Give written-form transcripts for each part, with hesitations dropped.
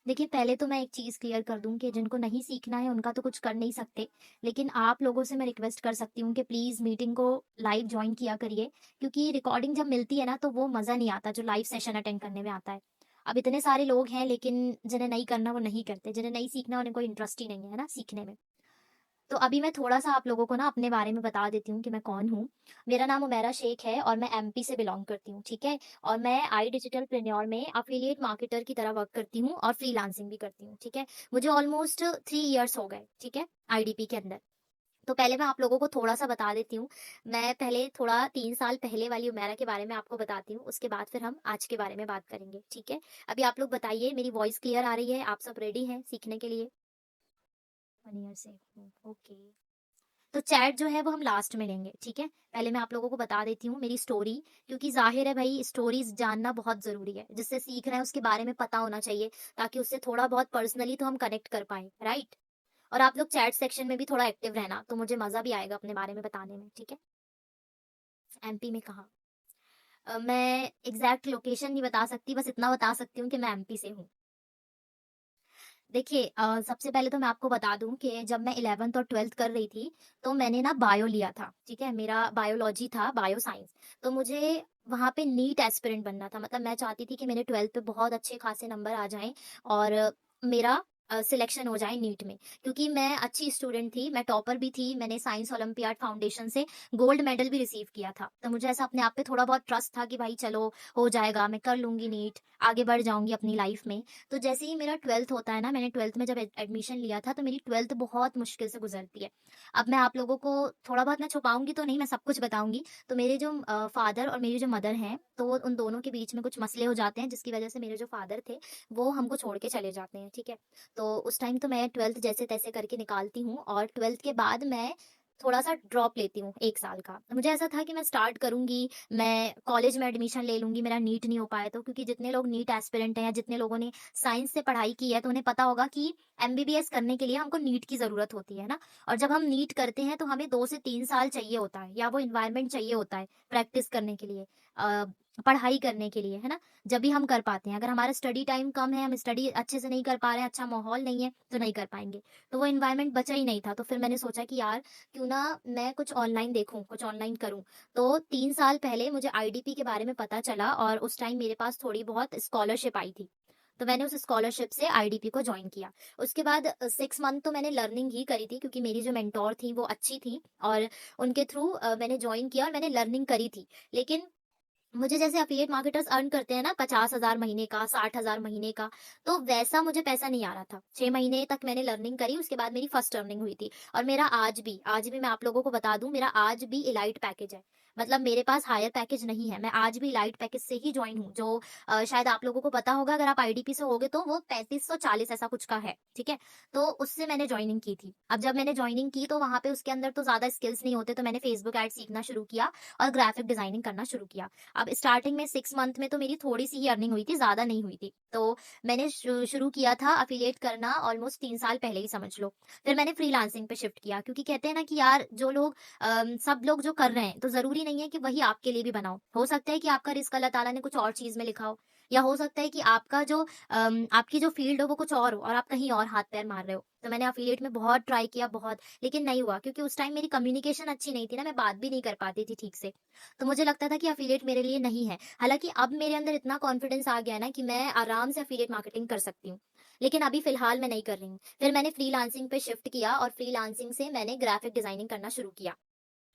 देखिए, पहले तो मैं एक चीज़ क्लियर कर दूँ कि जिनको नहीं सीखना है उनका तो कुछ कर नहीं सकते। लेकिन आप लोगों से मैं रिक्वेस्ट कर सकती हूँ कि प्लीज़ मीटिंग को लाइव जॉइन किया करिए, क्योंकि रिकॉर्डिंग जब मिलती है ना तो वो मज़ा नहीं आता जो लाइव सेशन अटेंड करने में आता है। अब इतने सारे लोग हैं लेकिन जिन्हें नहीं करना वो नहीं करते, जिन्हें नहीं सीखना उन्हें कोई इंटरेस्ट ही नहीं है ना सीखने में। तो अभी मैं थोड़ा-सा आप लोगों को ना अपने बारे में बता देती हूँ कि मैं कौन हूँ। मेरा नाम उमेरा शेख है और मैं एमपी से बिलॉन्ग करती हूँ, ठीक है? और मैं आई डिजिटल प्रेन्योर में एफिलिएट मार्केटर की तरह वर्क करती हूँ और फ्रीलांसिंग भी करती हूँ, ठीक है? मुझे ऑलमोस्ट 3 इयर्स हो गए, ठीक है? आईडीपी के अंदर। तो पहले मैं आप लोगों को थोड़ा-सा बता देती हूँ। मैं पहले थोड़ा 3 साल पहले वाली उमेरा के बारे में आपको बताती हूँ, उसके बाद फिर हम आज के बारे में बात करेंगे, ठीक है? अभी आप लोग बताइए, मेरी वॉइस क्लियर आ रही है? आप सब रेडी हैं सीखने के लिए? 1 ईयर से ओके। तो चैट जो है वो हम लास्ट में लेंगे, ठीक है? पहले मैं आप लोगों को बता देती हूँ मेरी स्टोरी, क्योंकि ज़ाहिर है भई स्टोरीज़ जानना बहुत ज़रूरी है। जिससे सीख रहे हैं उसके बारे में पता होना चाहिए, ताकि उससे थोड़ा बहुत पर्सनली तो हम कनेक्ट कर पाएँ, राइट? और आप लोग चैट सेक्शन में भी थोड़ा एक्टिव रहना, तो मुझे मज़ा भी आएगा अपने बारे में बताने में, ठीक है? एमपी में कहाँ? मैं एग्ज़ैक्ट लोकेशन नहीं बता सकती, बस इतना बता सकती हूँ कि मैं एमपी से हूँ। देखिए, सबसे पहले तो मैं आपको बता दूँ कि जब मैं 11th और 12th कर रही थी, तो मैंने ना बायो लिया था, ठीक है? मेरा बायोलॉजी था, बायो साइंस। तो मुझे वहाँ पे नीट एस्पिरेंट बनना था, मतलब मैं चाहती थी कि मेरे 12th पे बहुत अच्छे खासे नंबर आ जाएँ और मेरा सिलेक्शन हो जाए नीट में। क्योंकि मैं अच्छी स्टूडेंट थी, मैं टॉपर भी थी, मैंने साइंस ओलंपियाड फाउंडेशन से गोल्ड मेडल भी रिसीव किया था। तो मुझे ऐसा अपने आप पे थोड़ा बहुत ट्रस्ट था कि भाई चलो हो जाएगा, मैं कर लूँगी नीट, आगे बढ़ जाऊँगी अपनी लाइफ़ में। तो जैसे ही मेरा 12th होता है ना, मैंने 12th में जब एडमिशन लिया था, तो मेरी 12th बहुत मुश्किल से गुज़रती है। अब मैं आप लोगों को थोड़ा बहुत मैं छुपाऊँगी तो नहीं, मैं सब कुछ बताऊँगी। तो मेरे जो फ़ादर और मेरी जो मदर हैं, तो उन दोनों के बीच में कुछ मसले हो जाते हैं, जिसकी वज़ह से मेरे जो फ़ादर थे, वो हमको छोड़ के चले जाते हैं, ठीक है? तो उस टाइम तो मैं 12th जैसे-तैसे करके निकालती हूँ और 12th के बाद मैं थोड़ा-सा ड्रॉप लेती हूँ 1 साल का। मुझे ऐसा था कि मैं स्टार्ट करूँगी, मैं कॉलेज में एडमिशन ले लूँगी, मेरा नीट नहीं हो पाया तो, क्योंकि जितने लोग नीट एस्पिरेंट हैं या जितने लोगों ने साइंस से पढ़ाई की है, तो उन्हें पता होगा कि एमबीबीएस करने के लिए हमको नीट की ज़रूरत होती है ना? और जब हम नीट करते हैं तो हमें 2 से 3 साल चाहिए होता है, या वो एनवायरनमेंट चाहिए होता है प्रैक्टिस करने के लिए, पढ़ाई करने के लिए, है ना? जब भी हम कर पाते हैं। अगर हमारा स्टडी टाइम कम है, हम स्टडी अच्छे से नहीं कर पा रहे हैं, अच्छा माहौल नहीं है, तो नहीं कर पाएँगे। तो वो एनवायरनमेंट बचा ही नहीं था, तो फिर मैंने सोचा कि यार क्यों ना मैं कुछ ऑनलाइन देखूँ, कुछ ऑनलाइन करूँ। तो 3 साल पहले मुझे आईडीपी के बारे में पता चला और उस टाइम मेरे पास थोड़ी बहुत स्कॉलरशिप आई थी। तो मैंने उस स्कॉलरशिप से आईडीपी को जॉइन किया। उसके बाद 6 मंथ तो मैंने लर्निंग ही करी थी, क्योंकि मेरी जो मेंटर थी वो अच्छी थी और उनके थ्रू मैंने जॉइन किया और मैंने लर्निंग करी थी। लेकिन मुझे जैसे एफिलिएट मार्केटर्स अर्न करते हैं ना 50,000 महीने का, 60,000 महीने का, तो वैसा मुझे पैसा नहीं आ रहा था। 6 महीने तक मैंने लर्निंग करी, उसके बाद मेरी फर्स्ट अर्निंग हुई थी और मेरा आज भी मैं आप लोगों को बता दूँ, मेरा आज भी एलाइट पैकेज है। मतलब मेरे पास हायर पैकेज नहीं है, मैं आज भी एलाइट पैकेज से ही जॉइन हूँ, जो शायद आप लोगों को पता होगा, अगर आप आईडीपी से होगे तो वो 3540 ऐसा कुछ का है, ठीक है? तो उससे मैंने जॉइनिंग की थी। अब जब मैंने जॉइनिंग की तो वहाँ पे उसके अंदर तो ज़्यादा स्किल्स नहीं होते, तो मैंने फेसबुक एड सीखना शुरू किया और ग्राफिक डिज़ाइनिंग करना शुरू किया। अब स्टार्टिंग में 6 मंथ में तो मेरी थोड़ी-सी ही अर्निंग हुई थी, ज़्यादा नहीं हुई थी। तो मैंने शुरू किया था एफिलिएट करना ऑलमोस्ट 3 साल पहले ही समझ लो। फिर मैंने फ्रीलांसिंग पे शिफ्ट किया, क्योंकि कहते हैं ना कि यार जो लोग सब लोग जो कर रहे हैं, तो ज़रूरी नहीं है कि वही आपके लिए भी बना हो। हो सकता है कि आपका रिज़्क अल्लाह ताला ने कुछ और चीज़ में लिखा हो, या हो सकता है कि आपका जो आपकी जो फ़ील्ड हो वो कुछ और हो और आप कहीं और हाथ-पैर मार रहे हो। तो मैंने एफिलिएट में बहुत ट्राई किया, बहुत, लेकिन नहीं हुआ, क्योंकि उस टाइम मेरी कम्युनिकेशन अच्छी नहीं थी ना, मैं बात भी नहीं कर पाती थी ठीक से। तो मुझे लगता था कि एफिलिएट मेरे लिए नहीं है। हालाँकि अब मेरे अंदर इतना कॉन्फिडेंस आ गया है ना कि मैं आराम से एफिलिएट मार्केटिंग कर सकती हूँ। लेकिन अभी फ़िलहाल मैं नहीं कर रही हूँ। फिर मैंने फ्रीलांसिंग पे शिफ्ट किया और फ्रीलांसिंग से मैंने ग्राफ़िक डिज़ाइनिंग करना शुरू किया।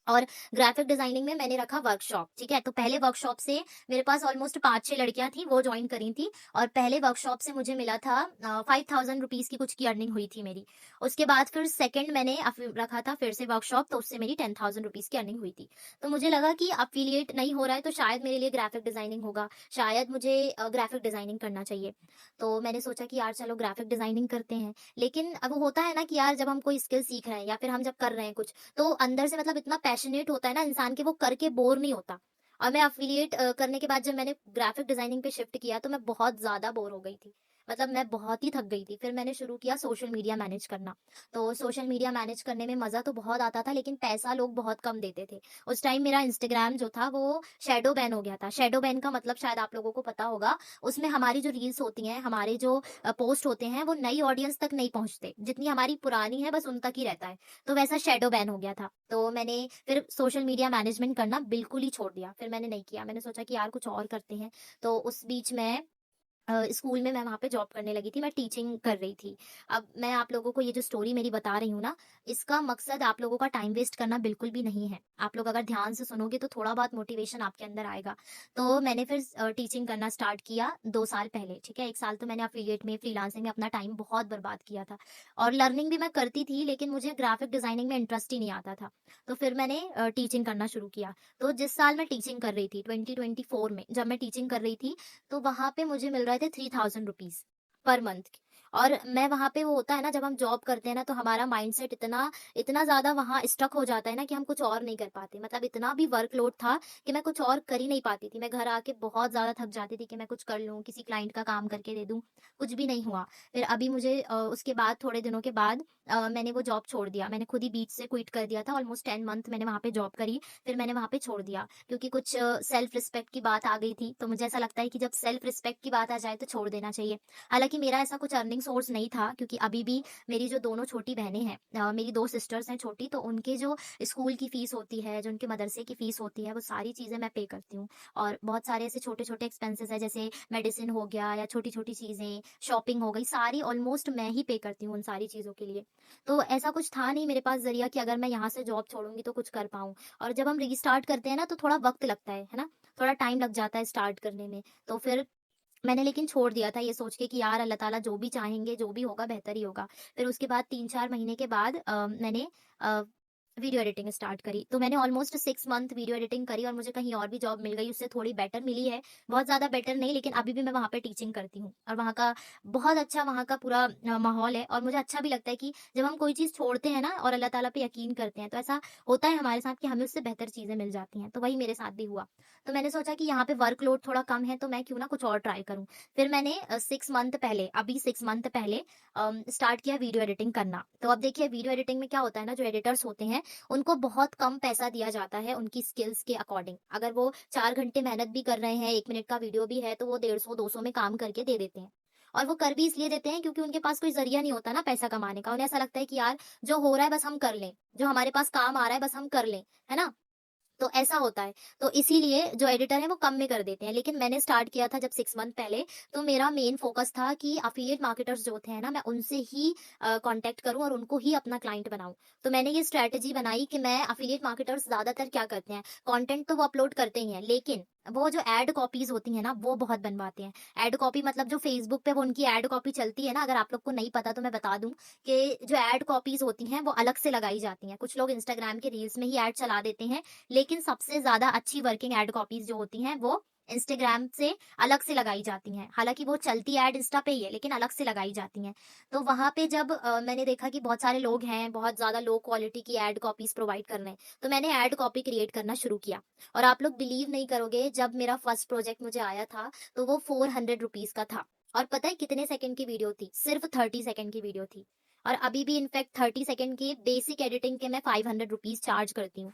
और ग्राफिक डिजाइनिंग में मैंने रखा वर्कशॉप, ठीक है? तो पहले वर्कशॉप से मेरे पास ऑलमोस्ट 5-6 लड़कियाँ थीं, वो जॉइन करी थीं और पहले वर्कशॉप से मुझे मिला था 5000 रुपीज़ की कुछ की अर्निंग हुई थी मेरी। उसके बाद फिर सेकंड मैंने रखा था फिर से वर्कशॉप, तो उससे मेरी 10,000 रुपीज़ की अर्निंग हुई थी। तो मुझे लगा कि एफ़िलिएट नहीं हो रहा है, तो शायद मेरे लिए ग्राफिक डिजाइनिंग होगा, शायद मुझे ग्राफिक डिजाइनिंग करना चाहिए। तो मैंने सोचा कि यार चलो ग्राफिक डिजाइनिंग करते हैं। लेकिन अब होता है ना कि यार जब हम कोई स्किल सीख रहे हैं या फिर हम जब कर रहे हैं कुछ, तो अंदर से मतलब इतना पैशनेट होता है ना इंसान कि वो करके बोर नहीं होता। और मैं एफ़िलिएट करने के बाद जब मैंने ग्राफ़िक डिज़ाइनिंग पे शिफ्ट किया तो मैं बहुत ज़्यादा बोर हो गई थी। मतलब मैं बहुत ही थक गई थी। फिर मैंने शुरू किया सोशल मीडिया मैनेज करना। तो सोशल मीडिया मैनेज करने में मज़ा तो बहुत आता था, लेकिन पैसा लोग बहुत कम देते थे। उस टाइम मेरा इंस्टाग्राम जो था वो शैडो बैन हो गया था। शैडो बैन का मतलब शायद आप लोगों को पता होगा, उसमें हमारी जो रील्स होती हैं, हमारे जो पोस्ट होते हैं, वो नई ऑडियंस तक नहीं पहुँचते। जितनी हमारी पुरानी है बस उन तक ही रहता है। तो वैसा शैडो बैन हो गया था। तो मैंने फिर सोशल मीडिया मैनेजमेंट करना बिल्कुल ही छोड़ दिया। फिर मैंने नहीं किया। मैंने सोचा कि यार कुछ और करते हैं। तो उस बीच मैं स्कूल में मैं वहाँ पे जॉब करने लगी थी, मैं टीचिंग कर रही थी। अब मैं आप लोगों को ये जो स्टोरी मेरी बता रही हूँ ना, इसका मकसद आप लोगों का टाइम वेस्ट करना बिल्कुल भी नहीं है। आप लोग अगर ध्यान से सुनोगे तो थोड़ा बहुत मोटिवेशन आपके अंदर आएगा। तो मैंने फिर टीचिंग करना स्टार्ट किया 2 साल पहले, ठीक है? 1 साल तो मैंने एफ़िलिएट में, फ्रीलांसिंग में अपना टाइम बहुत बर्बाद किया था और लर्निंग भी मैं करती थी, लेकिन मुझे ग्राफ़िक डिज़ाइनिंग में इंटरेस्ट ही नहीं आता था। तो फिर मैंने टीचिंग करना शुरू किया। तो जिस साल मैं टीचिंग कर रही थी, 2024 में जब मैं टीचिंग कर रही थी, तो वहाँ पे मुझे मिल रहे थे 3000 रुपीज़ पर मंथ। और मैं वहाँ पे, वो होता है ना जब हम जॉब करते हैं ना, तो हमारा माइंडसेट इतना इतना ज़्यादा वहाँ स्टक हो जाता है ना कि हम कुछ और नहीं कर पाते। मतलब इतना भी वर्कलोड था कि मैं कुछ और कर ही नहीं पाती थी। मैं घर आके बहुत ज़्यादा थक जाती थी कि मैं कुछ कर लूँ, किसी क्लाइंट का काम करके दे दूँ, कुछ भी नहीं हुआ। फिर अभी मुझे उसके बाद थोड़े दिनों के बाद मैंने वो जॉब छोड़ दिया। मैंने खुद ही बीच से क्विट कर दिया था। ऑलमोस्ट 10 मंथ मैंने वहाँ पे जॉब करी, फिर मैंने वहाँ पे छोड़ दिया। क्योंकि कुछ सेल्फ रिस्पेक्ट की बात आ गई थी, तो मुझे ऐसा लगता है कि जब सेल्फ रिस्पेक्ट की बात आ जाए तो छोड़ देना चाहिए। हालाँकि मेरा ऐसा कुछ अर्निंग सोर्स नहीं था, क्योंकि अभी भी मेरी जो दोनों छोटी बहनें हैं, मेरी 2 सिस्टर्स हैं छोटी, तो उनके जो स्कूल की फीस होती है, जो उनके मदरसे की फीस होती है, वो सारी चीज़ें मैं पे करती हूँ। और बहुत सारे ऐसे छोटे-छोटे एक्सपेंसेस हैं, जैसे मेडिसिन हो गया या छोटी-छोटी चीज़ें, शॉपिंग हो गई, सारी ऑलमोस्ट मैं ही पे करती हूँ उन सारी चीज़ों के लिए। तो ऐसा कुछ था नहीं मेरे पास ज़रिया कि अगर मैं यहाँ से जॉब छोड़ूँगी तो कुछ कर पाऊँ। और जब हम रीस्टार्ट करते हैं ना, तो थोड़ा वक़्त लगता है ना? थोड़ा टाइम लग जाता है स्टार्ट करने में। तो फिर मैंने लेकिन छोड़ दिया था ये सोच के कि यार अल्लाह ताला जो भी चाहेंगे, जो भी होगा बेहतर ही होगा। फिर उसके बाद 3-4 महीने के बाद मैंने अ, वीडियो एडिटिंग स्टार्ट करी। तो मैंने ऑलमोस्ट 6 मंथ वीडियो एडिटिंग करी और मुझे कहीं और भी जॉब मिल गई, उससे थोड़ी बेटर मिली है। बहुत ज़्यादा बेटर नहीं, लेकिन अभी भी मैं वहाँ पे टीचिंग करती हूँ और वहाँ का बहुत अच्छा, वहाँ का पूरा माहौल है और मुझे अच्छा भी लगता है कि जब हम कोई चीज़ छोड़ते हैं ना और अल्लाह ताला पे यकीन करते हैं, तो ऐसा होता है हमारे साथ कि हमें उससे बेहतर चीज़ें मिल जाती हैं। तो वही मेरे साथ भी हुआ। तो मैंने सोचा कि यहाँ पे वर्कलोड थोड़ा कम है, तो मैं क्यों ना कुछ और ट्राई करूँ। फिर मैंने 6 मंथ पहले, अभी 6 मंथ पहले स्टार्ट किया वीडियो एडिटिंग करना। तो अब देखिए वीडियो एडिटिंग में क्या होता है ना, जो एडिटर्स होते हैं, उनको बहुत कम पैसा दिया जाता है उनकी स्किल्स के अकॉर्डिंग। अगर वो 4 घंटे मेहनत भी कर रहे हैं, 1 मिनट का वीडियो भी है, तो वो 150-200 में काम करके दे देते हैं। और वो कर भी इसलिए देते हैं क्योंकि उनके पास कोई ज़रिया नहीं होता ना पैसा कमाने का। उन्हें ऐसा लगता है कि यार जो हो रहा है बस हम कर लें, जो हमारे पास काम आ रहा है बस हम कर लें, है ना? तो ऐसा होता है। तो इसीलिए जो एडिटर हैं वो कम में कर देते हैं। लेकिन मैंने स्टार्ट किया था जब 6 मंथ पहले, तो मेरा मेन फ़ोकस था कि एफ़िलिएट मार्केटर्स जो होते हैं ना, मैं उनसे ही कॉन्टैक्ट करूँ और उनको ही अपना क्लाइंट बनाऊँ। तो मैंने ये स्ट्रैटेजी बनाई कि मैं एफ़िलिएट मार्केटर्स ज़्यादातर क्या करते हैं, कंटेंट तो वो अपलोड करते ही हैं, लेकिन वो जो एड कॉपीज़ होती हैं ना, वो बहुत बनवाते हैं। एड कॉपी मतलब जो फ़ेसबुक पे वो उनकी एड कॉपी चलती है ना, अगर आप लोग को नहीं पता तो मैं बता दूँ कि जो एड कॉपीज़ होती हैं, वो अलग से लगाई जाती हैं। कुछ लोग इंस्टाग्राम के रील्स में ही एड चला देते हैं, लेकिन सबसे ज़्यादा अच्छी वर्किंग एड कॉपीज़ जो होती हैं, वो इंस्टाग्राम से अलग से लगाई जाती हैं। हालाँकि वो चलती एड इंस्टा पे ही है, लेकिन अलग से लगाई जाती हैं। तो वहाँ पे जब मैंने देखा कि बहुत सारे लोग हैं, बहुत ज़्यादा लो क्वालिटी की एड कॉपीज़ प्रोवाइड कर रहे हैं, तो मैंने एड कॉपी क्रिएट करना शुरू किया। और आप लोग बिलीव नहीं करोगे, जब मेरा फर्स्ट प्रोजेक्ट मुझे आया था, तो वो 400 रुपीज़ का था। और पता है कितने सेकंड की वीडियो थी? सिर्फ़ 30 सेकंड की वीडियो थी। और अभी भी इनफैक्ट 30 सेकंड की बेसिक एडिटिंग के मैं 500 रुपीज़ चार्ज करती हूँ।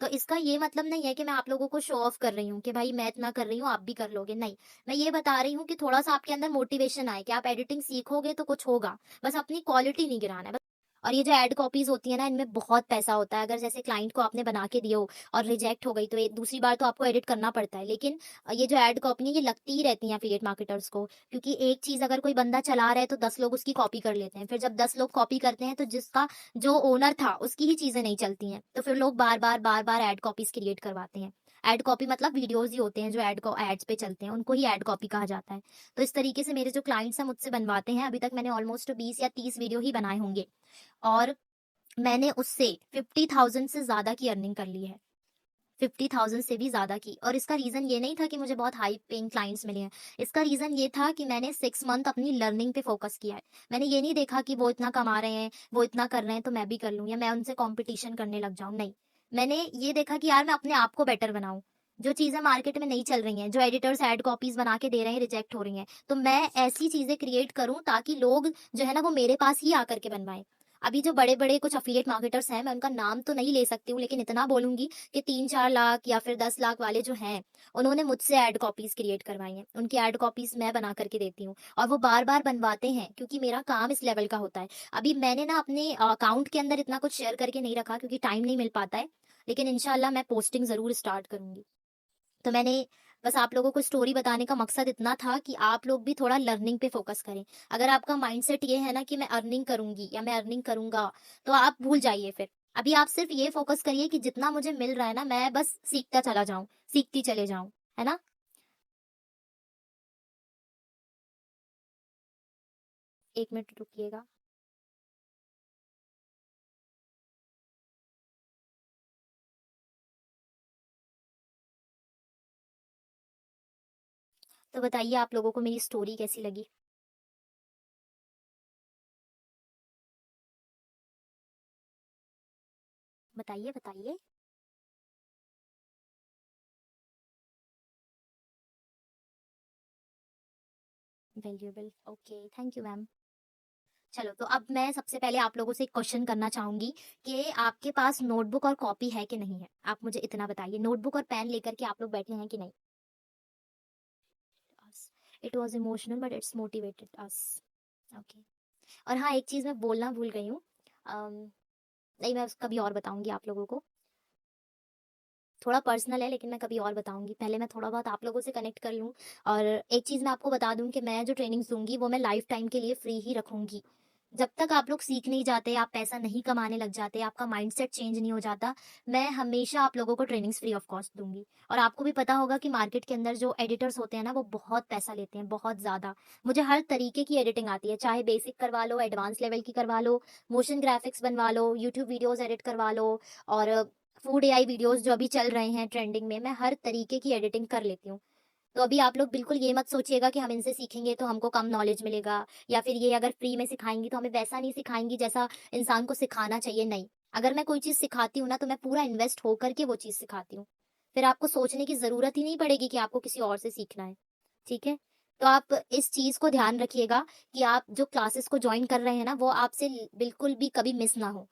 तो इसका ये मतलब नहीं है कि मैं आप लोगों को शो ऑफ कर रही हूँ कि भाई मैं इतना कर रही हूँ, आप भी कर लोगे, नहीं। मैं ये बता रही हूँ कि थोड़ा-सा आपके अंदर मोटिवेशन आए कि आप एडिटिंग सीखोगे तो कुछ होगा। बस अपनी क्वालिटी नहीं गिराना है। और ये जो एड कॉपीज़ होती है ना, इनमें बहुत पैसा होता है। अगर जैसे क्लाइंट को आपने बना के दिए हो और रिजेक्ट हो गई, तो ये दूसरी बार तो आपको एडिट करना पड़ता है। लेकिन ये जो एड कॉपी है, ये लगती ही रहती हैं एफिलिएट मार्केटर्स को, क्योंकि एक चीज़ अगर कोई बंदा चला रहा है तो 10 लोग उसकी कॉपी कर लेते हैं। फिर जब 10 लोग कॉपी करते हैं, तो जिसका जो ओनर था उसकी ही चीज़ें नहीं चलती हैं। तो फिर लोग बार-बार, बार-बार एड कॉपीज़ क्रिएट करवाते हैं। एड कॉपी मतलब वीडियोज़ ही होते हैं जो एड्स पे चलते हैं, उनको ही एड कॉपी कहा जाता है। तो इस तरीके से मेरे जो क्लाइंट्स हैं मुझसे बनवाते हैं। अभी तक मैंने ऑलमोस्ट 20 या 30 वीडियो ही बनाए होंगे और मैंने उससे 50,000 से ज़्यादा की अर्निंग कर ली है। 50,000 से भी ज़्यादा की। और इसका रीज़न ये नहीं था कि मुझे बहुत हाई पेइंग क्लाइंट्स मिले हैं। इसका रीज़न ये था कि मैंने 6 मंथ अपनी लर्निंग पे फ़ोकस किया है। मैंने ये नहीं देखा कि वो इतना कमा रहे हैं, वो इतना कर रहे हैं तो मैं भी कर लूँ या मैं उनसे कॉम्पिटिशन करने लग जाऊँ, नहीं। मैंने ये देखा कि यार मैं अपने आप को बेटर बनाऊँ। जो चीज़ें मार्केट में नहीं चल रही हैं, जो एडिटर्स एड कॉपीज़ बना के दे रहे हैं, रिजेक्ट हो रही हैं। तो मैं ऐसी चीज़ें क्रिएट करूँ ताकि लोग जो है ना वो मेरे पास ही आकर के बनवाएँ। अभी जो बड़े-बड़े कुछ एफिलिएट मार्केटर्स हैं, मैं उनका नाम तो नहीं ले सकती हूँ, लेकिन इतना बोलूँगी कि 3-4 लाख या फिर 10 लाख वाले जो हैं, उन्होंने मुझसे एड कॉपीज़ क्रिएट करवाई हैं। उनकी एड कॉपीज़ मैं बना कर के देती हूँ और वो बार-बार बनवाते हैं क्योंकि मेरा काम इस लेवल का होता है। अभी मैंने ना अपने अकाउंट के अंदर इतना कुछ शेयर करके नहीं रखा क्योंकि टाइम नहीं मिल पाता है, लेकिन इंशाल्लाह मैं पोस्टिंग ज़रूर स्टार्ट करूँगी। तो मैंने बस आप लोगों को स्टोरी बताने का मकसद इतना था कि आप लोग भी थोड़ा लर्निंग पे फोकस करें। अगर आपका माइंडसेट ये है ना कि मैं अर्निंग करूँगी या मैं अर्निंग करूँगा, तो आप भूल जाइए फिर। अभी आप सिर्फ़ ये फोकस करिए कि जितना मुझे मिल रहा है ना, मैं बस सीखता चला जाऊँ, सीखती चले जाऊँ, है ना? 1 मिनट रुकिएगा। तो बताइए आप लोगों को मेरी स्टोरी कैसी लगी? बताइए, बताइए। Valuable, okay, thank you ma'am. चलो, तो अब मैं सबसे पहले आप लोगों से एक क्वेश्चन करना चाहूँगी कि आपके पास नोटबुक और कॉपी है कि नहीं है? आप मुझे इतना बताइए, नोटबुक और पेन लेकर के आप लोग बैठे हैं कि नहीं? It was emotional but it's motivated us. Okay. और हाँ, एक चीज़ मैं बोलना भूल गई हूँ। अम, नहीं, मैं कभी और बताऊँगी आप लोगों को। थोड़ा पर्सनल है लेकिन मैं कभी और बताऊँगी। पहले मैं थोड़ा बहुत आप लोगों से कनेक्ट कर लूँ। और एक चीज़ मैं आपको बता दूँ कि मैं जो ट्रेनिंग्स दूँगी वो मैं लाइफ़ टाइम के लिए फ्री ही रखूँगी। जब तक आप लोग सीख नहीं जाते, आप पैसा नहीं कमाने लग जाते, आपका माइंडसेट चेंज नहीं हो जाता, मैं हमेशा आप लोगों को ट्रेनिंग्स फ्री ऑफ कॉस्ट दूँगी। और आपको भी पता होगा कि मार्केट के अंदर जो एडिटर्स होते हैं ना, वो बहुत पैसा लेते हैं, बहुत ज़्यादा। मुझे हर तरीके की एडिटिंग आती है, चाहे बेसिक करवा लो, एडवांस लेवल की करवा लो, मोशन ग्राफिक्स बनवा लो, यूट्यूब वीडियोज़ एडिट करवा लो और फूड एआई वीडियोज़ जो अभी चल रहे हैं ट्रेंडिंग में, मैं हर तरीके की एडिटिंग कर लेती हूँ। तो अभी आप लोग बिल्कुल ये मत सोचिएगा कि हम इनसे सीखेंगे तो हमको कम नॉलेज मिलेगा या फिर ये अगर फ्री में सिखाएँगी तो हमें वैसा नहीं सिखाएँगी जैसा इंसान को सिखाना चाहिए, नहीं। अगर मैं कोई चीज़ सिखाती हूँ ना, तो मैं पूरा इन्वेस्ट होकर के वो चीज़ सिखाती हूँ। फिर आपको सोचने की ज़रूरत ही नहीं पड़ेगी कि आपको किसी और से सीखना है, ठीक है? तो आप इस चीज़ को ध्यान रखिएगा कि आप जो क्लासेस को जॉइन कर रहे हैं ना, वो आपसे बिल्कुल भी कभी मिस ना हो।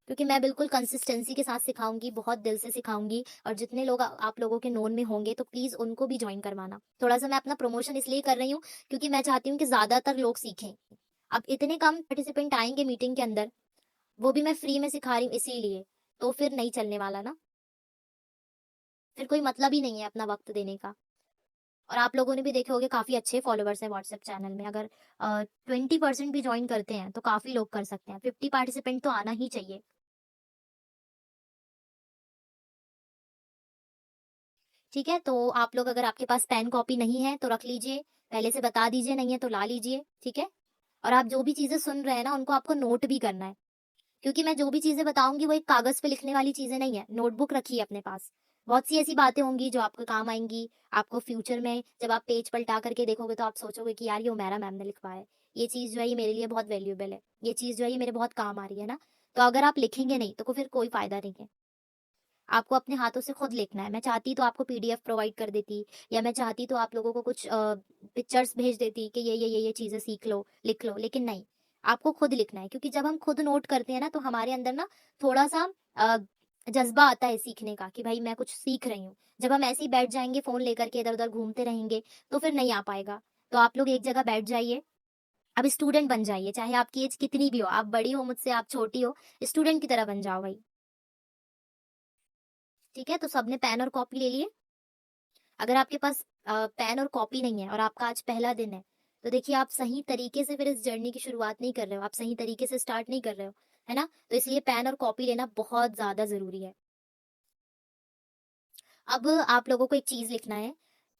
क्योंकि मैं बिल्कुल कंसिस्टेंसी के साथ सिखाऊँगी, बहुत दिल से सिखाऊँगी और जितने लोग आप लोगों के नोन में होंगे तो प्लीज़ उनको भी जॉइन करवाना। थोड़ा-सा मैं अपना प्रमोशन इसलिए कर रही हूँ क्योंकि मैं चाहती हूँ कि ज़्यादातर लोग सीखें। अब इतने कम पार्टिसिपेंट आएँगे मीटिंग के अंदर, वो भी मैं फ्री में सिखा रही हूँ इसीलिए, तो फिर नहीं चलने वाला ना, फिर कोई मतलब ही नहीं है अपना वक़्त देने का। और आप लोगों ने भी देखे होंगे काफ़ी अच्छे फॉलोवर्स हैं व्हाट्सएप चैनल में, अगर 20% भी जॉइन करते हैं तो काफ़ी लोग कर सकते हैं। 50 पार्टिसिपेंट तो आना ही चाहिए। ठीक है? तो आप लोग अगर आपके पास पेन कॉपी नहीं है तो रख लीजिए, पहले से बता दीजिए, नहीं है तो ला लीजिए, ठीक है? और आप जो भी चीज़ें सुन रहे हैं ना उनको आपको नोट भी करना है, क्योंकि मैं जो भी चीज़ें बताऊँगी वो एक कागज़ पे लिखने वाली चीज़ें नहीं है, नोटबुक रखिए अपने पास। बहुत सी ऐसी बातें होंगी जो आपको काम आएँगी, आपको फ्यूचर में जब आप पेज पलटा करके देखोगे तो आप सोचोगे कि यार ये हुमैरा मैम ने लिखवाया है, ये चीज़ जो है ये मेरे लिए बहुत वैल्यूएबल है, ये चीज़ जो है ये मेरे बहुत काम आ रही है ना? तो अगर आप लिखेंगे नहीं तो फिर कोई फ़ायदा नहीं है। आपको अपने हाथों से खुद लिखना है। मैं चाहती तो आपको पीडीएफ प्रोवाइड कर देती या मैं चाहती तो आप लोगों को कुछ पिक्चर्स भेज देती कि ये चीज़ें सीख लो, लिख लो, लेकिन नहीं, आपको खुद लिखना है क्योंकि जब हम खुद नोट करते हैं ना तो हमारे अंदर ना थोड़ा-सा अ, जज़्बा आता है सीखने का कि भाई मैं कुछ सीख रही हूँ। जब हम ऐसे ही बैठ जाएँगे फ़ोन लेकर के इधर-उधर घूमते रहेंगे, तो फिर नहीं आ पाएगा। तो आप लोग एक जगह बैठ जाइए, अब स्टूडेंट बन जाइए, चाहे आपकी एज कितनी भी हो, आप बड़ी हो मुझसे, आप छोटी हो, स्टूडेंट की तरह बन जाओ भाई, ठीक है? तो सबने पेन और कॉपी ले लिए? अगर आपके पास पेन और कॉपी नहीं है और आपका आज पहला दिन है, तो देखिए आप सही तरीके से फिर इस जर्नी की शुरुआत नहीं कर रहे हो, आप सही तरीके से स्टार्ट नहीं कर रहे हो, है ना? तो इसलिए पेन और कॉपी लेना बहुत ज़्यादा ज़रूरी है। अब आप लोगों को एक चीज़ लिखना है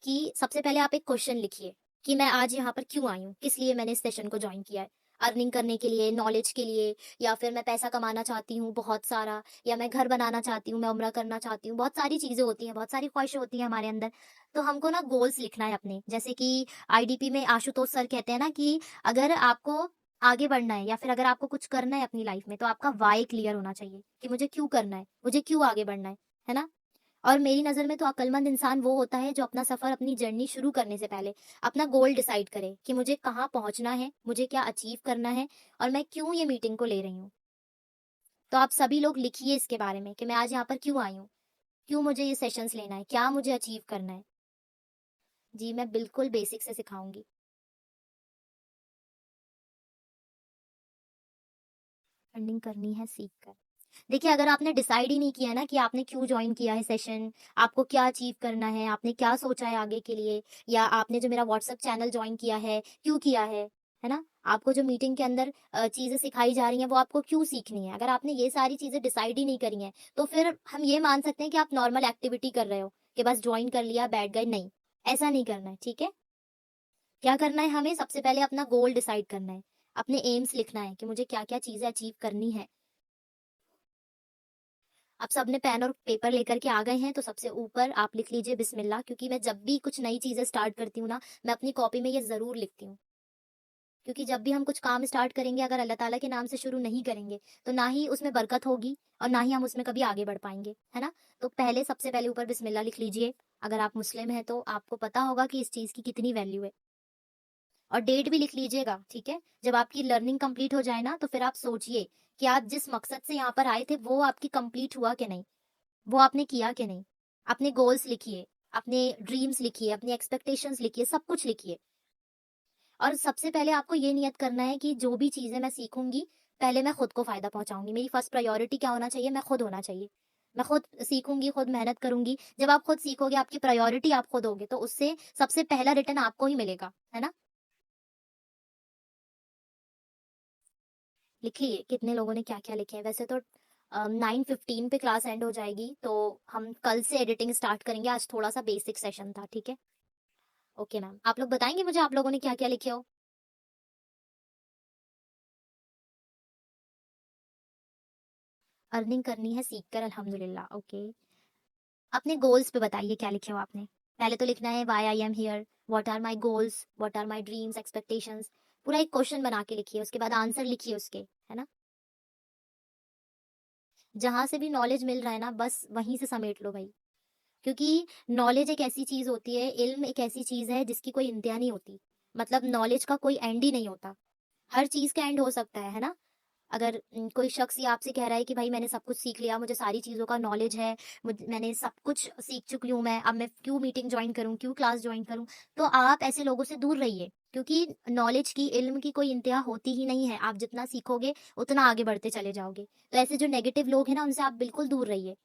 कि सबसे पहले आप एक क्वेश्चन लिखिए कि मैं आज यहाँ पर क्यों आई हूँ? किस लिए मैंने इस सेशन को जॉइन किया है? अर्निंग करने के लिए, नॉलेज के लिए या फिर मैं पैसा कमाना चाहती हूँ बहुत सारा या मैं घर बनाना चाहती हूँ, मैं उम्रा करना चाहती हूँ। बहुत सारी चीज़ें होती हैं, बहुत सारी ख्वाहिशें होती हैं हमारे अंदर। तो हमको ना गोल्स लिखना है अपने। जैसे कि आईडीपी में आशुतोष सर कहते हैं ना कि अगर आपको आगे बढ़ना है या फिर अगर आपको कुछ करना है अपनी लाइफ में, तो आपका व्हाय क्लियर होना चाहिए कि मुझे क्यों करना है? मुझे क्यों आगे बढ़ना है ना? और मेरी नज़र में तो अक्लमंद इंसान वो होता है जो अपना सफ़र, अपनी जर्नी शुरू करने से पहले अपना गोल डिसाइड करे कि मुझे कहाँ पहुँचना है, मुझे क्या अचीव करना है और मैं क्यों ये मीटिंग को ले रही हूँ। तो आप सभी लोग लिखिए इसके बारे में कि मैं आज यहाँ पर क्यों आई हूँ? क्यों मुझे ये सेशंस लेना है? क्या मुझे अचीव करना है? जी, मैं बिल्कुल बेसिक से सिखाऊँगी। अर्निंग करनी है सीख कर। देखिए, अगर आपने डिसाइड ही नहीं किया ना कि आपने क्यों जॉइन किया है सेशन, आपको क्या अचीव करना है, आपने क्या सोचा है आगे के लिए, या आपने जो मेरा व्हाट्सएप चैनल जॉइन किया है, क्यों किया है ना? आपको जो मीटिंग के अंदर चीज़ें सिखाई जा रही हैं, वो आपको क्यों सीखनी है? अगर आपने ये सारी चीज़ें डिसाइड ही नहीं करी हैं, तो फिर हम ये मान सकते हैं कि आप नॉर्मल एक्टिविटी कर रहे हो, कि बस जॉइन कर लिया, बैठ गए, नहीं, ऐसा नहीं करना है, ठीक है? क्या करना है हमें? सबसे पहले अपना गोल डिसाइड करना है, अपने एम्स लिखना है कि मुझे क्या-क्या चीज़ें अचीव करनी है। आप सबने पेन और पेपर लेकर के आ गए हैं, तो सबसे ऊपर आप लिख लीजिए बिस्मिल्लाह, क्योंकि मैं जब भी कुछ नई चीज़ें स्टार्ट करती हूँ ना, मैं अपनी कॉपी में ये ज़रूर लिखती हूँ। क्योंकि जब भी हम कुछ काम स्टार्ट करेंगे, अगर अल्लाह ताला के नाम से शुरू नहीं करेंगे, तो ना ही उसमें बरकत होगी और ना ही हम उसमें कभी आगे बढ़ पाएँगे, है ना? तो पहले सबसे पहले ऊपर बिस्मिल्लाह लिख लीजिए। अगर आप मुस्लिम हैं, तो आपको पता होगा कि इस चीज़ की कितनी वैल्यू है। और डेट भी लिख लीजिएगा, ठीक है? जब आपकी लर्निंग कंप्लीट हो जाए ना, तो फिर आप सोचिए कि आप जिस मकसद से यहाँ पर आए थे, वो आपकी कंप्लीट हुआ कि नहीं? वो आपने किया कि नहीं? अपने गोल्स लिखिए, अपने ड्रीम्स लिखिए, अपनी एक्सपेक्टेशंस लिखिए, सब कुछ लिखिए। और सबसे पहले आपको ये नियत करना है कि जो भी चीज़ें मैं सीखूँगी, पहले मैं खुद को फ़ायदा पहुँचाऊँगी। मेरी फर्स्ट प्रायोरिटी क्या होना चाहिए? मैं खुद होना चाहिए। मैं खुद सीखूँगी, खुद मेहनत करूँगी। जब आप खुद सीखोगे, आपकी प्रायोरिटी आप खुद होगे, तो उससे सबसे पहला रिटर्न आपको ही मिलेगा, है ना? लिखिए कितने लोगों ने क्या-क्या लिखे हैं। वैसे तो 9:15 पे क्लास एंड हो जाएगी, तो हम कल से एडिटिंग स्टार्ट करेंगे। आज थोड़ा-सा बेसिक सेशन था, ठीक है? Okay ma'am. आप लोग बताएँगे मुझे आप लोगों ने क्या-क्या लिखे हो? अर्निंग करनी है सीख कर अल्हम्दुलिल्लाह, ओके। अपने गोल्स पे बताइए क्या लिखे हो आपने? पहले तो लिखना है why I am here, what are my goals, what are my dreams, expectations. पूरा एक क्वेश्चन बना के लिखिए, उसके बाद आंसर लिखिए उसके, है ना? जहाँ से भी नॉलेज मिल रहा है ना, बस वहीं से समेट लो भई। क्योंकि नॉलेज एक ऐसी चीज़ होती है, इल्म एक ऐसी चीज़ है जिसकी कोई इंतहा नहीं होती। मतलब नॉलेज का कोई एंड ही नहीं होता। हर चीज़ का एंड हो सकता है ना? अगर कोई शख्स ये आपसे कह रहा है कि भाई मैंने सब कुछ सीख लिया, मुझे सारी चीज़ों का नॉलेज है, मैंने सब कुछ सीख चुकी हूँ मैं, अब मैं क्यों मीटिंग जॉइन करूँ, क्यों क्लास जॉइन करूँ? तो आप ऐसे लोगों से दूर रहिए, क्योंकि नॉलेज की, इल्म की कोई इंतहा होती ही नहीं है। आप जितना सीखोगे, उतना आगे बढ़ते चले जाओगे। तो ऐसे जो नेगेटिव लोग हैं ना, उनसे आप बिल्कुल दूर रहिए।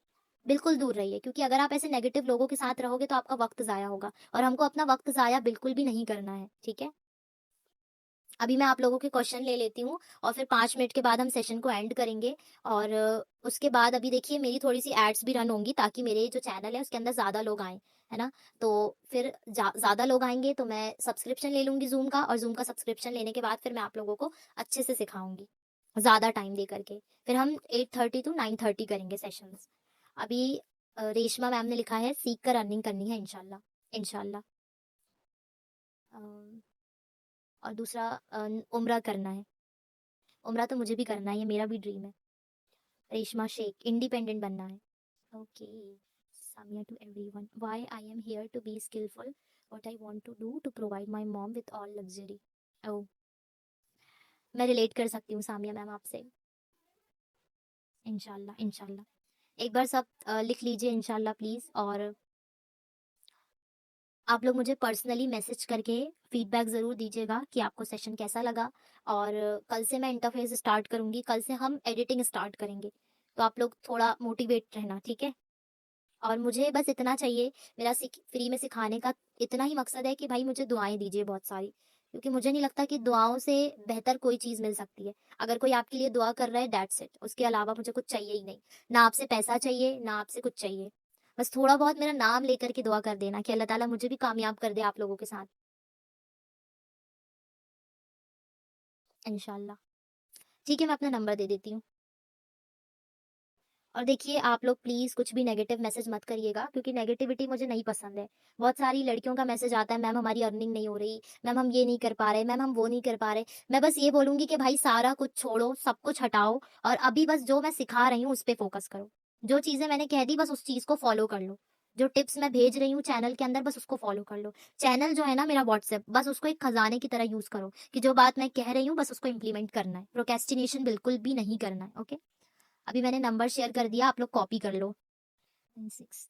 बिल्कुल दूर रहिए, क्योंकि अगर आप ऐसे नेगेटिव लोगों के साथ रहोगे, तो आपका वक़्त ज़ाया होगा और हमको अपना वक़्त ज़ाया बिल्कुल भी नहीं करना है, ठीक है? अभी मैं आप लोगों के क्वेश्चन ले लेती हूँ और फिर 5 मिनट के बाद हम सेशन को एंड करेंगे। और उसके बाद अभी देखिए मेरी थोड़ी-सी एड्स भी रन होंगी, ताकि मेरे जो चैनल है उसके अंदर ज़्यादा लोग आएँ, है ना? तो फिर ज़्यादा लोग आएँगे तो मैं सब्सक्रिप्शन ले लूँगी ज़ूम का, और ज़ूम का सब्सक्रिप्शन लेने के बाद फिर मैं आप लोगों को अच्छे से सिखाऊँगी, ज़्यादा टाइम दे कर के। फिर हम 8:30 टू 9:30 करेंगे सेशंस। अभी रेशमा मैम ने लिखा है सीख कर अर्निंग करनी है इंशाल्लाह, इंशाल्लाह। अ, और दूसरा उम्रा करना है। उम्रा तो मुझे भी करना है, ये मेरा भी ड्रीम है। रेशमा शेख, इंडिपेंडेंट बनना है। Okay, Samiya to everyone, why I am here to be skilful, what I want to do to provide my mom with all luxury. Oh, मैं रिलेट कर सकती हूँ सामिया मैम आपसे। इंशाल्लाह, इंशाल्लाह। एक बार सब लिख लीजिए इंशाल्लाह प्लीज़। और आप लोग मुझे पर्सनली मैसेज करके फीडबैक ज़रूर दीजिएगा कि आपको सेशन कैसा लगा। और कल से मैं इंटरफेस स्टार्ट करूँगी, कल से हम एडिटिंग स्टार्ट करेंगे। तो आप लोग थोड़ा मोटिवेट रहना, ठीक है? और मुझे बस इतना चाहिए, मेरा फ्री में सिखाने का इतना ही मकसद है कि भाई मुझे दुआएँ दीजिए बहुत सारी। क्योंकि मुझे नहीं लगता कि दुआओं से बेहतर कोई चीज़ मिल सकती है। अगर कोई आपके लिए दुआ कर रहा है, दैट्स इट। उसके अलावा मुझे कुछ चाहिए ही नहीं। ना आपसे पैसा चाहिए, ना आपसे कुछ चाहिए। बस थोड़ा बहुत मेरा नाम लेकर के दुआ कर देना कि अल्लाह ताला मुझे भी कामयाब कर दे आप लोगों के साथ, इंशाल्लाह। ठीक है, मैं अपना नंबर दे देती हूँ। और देखिए आप लोग प्लीज़ कुछ भी नेगेटिव मैसेज मत करिएगा, क्योंकि नेगेटिविटी मुझे नहीं पसंद है। बहुत सारी लड़कियों का मैसेज आता है, मैम हमारी अर्निंग नहीं हो रही, मैम हम ये नहीं कर पा रहे, मैम हम वो नहीं कर पा रहे। मैं बस ये बोलूँगी कि भाई सारा कुछ छोड़ो, सब कुछ हटाओ और अभी बस जो मैं सिखा रही हूँ उस पे फ़ोकस करो। जो चीज़ें मैंने कह दी बस उस चीज़ को फ़ॉलो कर लो। जो टिप्स मैं भेज रही हूँ चैनल के अंदर, बस उसको फॉलो कर लो। चैनल जो है ना मेरा व्हाट्सएप, बस उसको एक खजाने की तरह यूज करो कि जो बात मैं कह रही हूँ बस उसको इम्प्लीमेंट करना है। प्रोकेस्टिनेशन बिल्कुल भी नहीं करना है। ओके, अभी मैंने नंबर शेयर कर दिया, आप लोग कॉपी कर लो। 6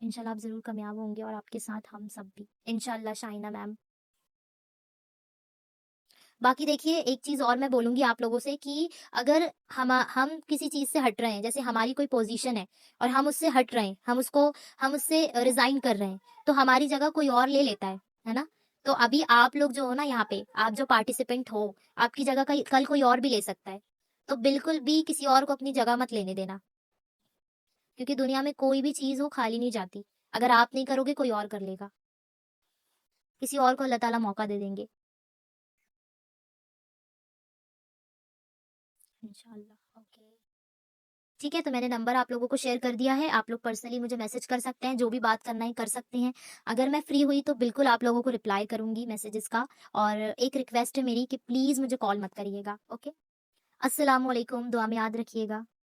इंशाल्लाह आप जरूर कामयाब होंगे और आपके साथ हम सब भी इंशाल्लाह शाइना मैम। बाकी देखिए एक चीज और मैं बोलूंगी आप लोगों से कि अगर हम किसी चीज से हट रहे हैं, जैसे हमारी कोई पोजीशन है और हम उससे हट रहे हैं, हम उससे रिजाइन कर रहे हैं, तो हमारी जगह कोई और ले लेता है ना। तो अभी आप लोग जो हो ना यहाँ पे, आप जो पार्टिसिपेंट हो, आपकी जगह कल कोई और भी ले सकता है। तो बिल्कुल भी किसी और को अपनी जगह मत लेने देना, क्योंकि दुनिया में कोई भी चीज हो खाली नहीं जाती। अगर आप नहीं करोगे कोई और कर लेगा, किसी और को अल्लाह ताला मौका दे देंगे इंशाल्लाह। ओके, ठीक है, तो मैंने नंबर आप लोगों को शेयर कर दिया है। आप लोग पर्सनली मुझे मैसेज कर सकते हैं, जो भी बात करना है कर सकते हैं। अगर मैं फ्री हुई तो बिल्कुल आप लोगों को रिप्लाई करूंगी मैसेजेस का। और एक रिक्वेस्ट है मेरी कि प्लीज मुझे कॉल मत करिएगा। ओके, अस्सलाम वालेकुम, दुआ में याद रखिएगा।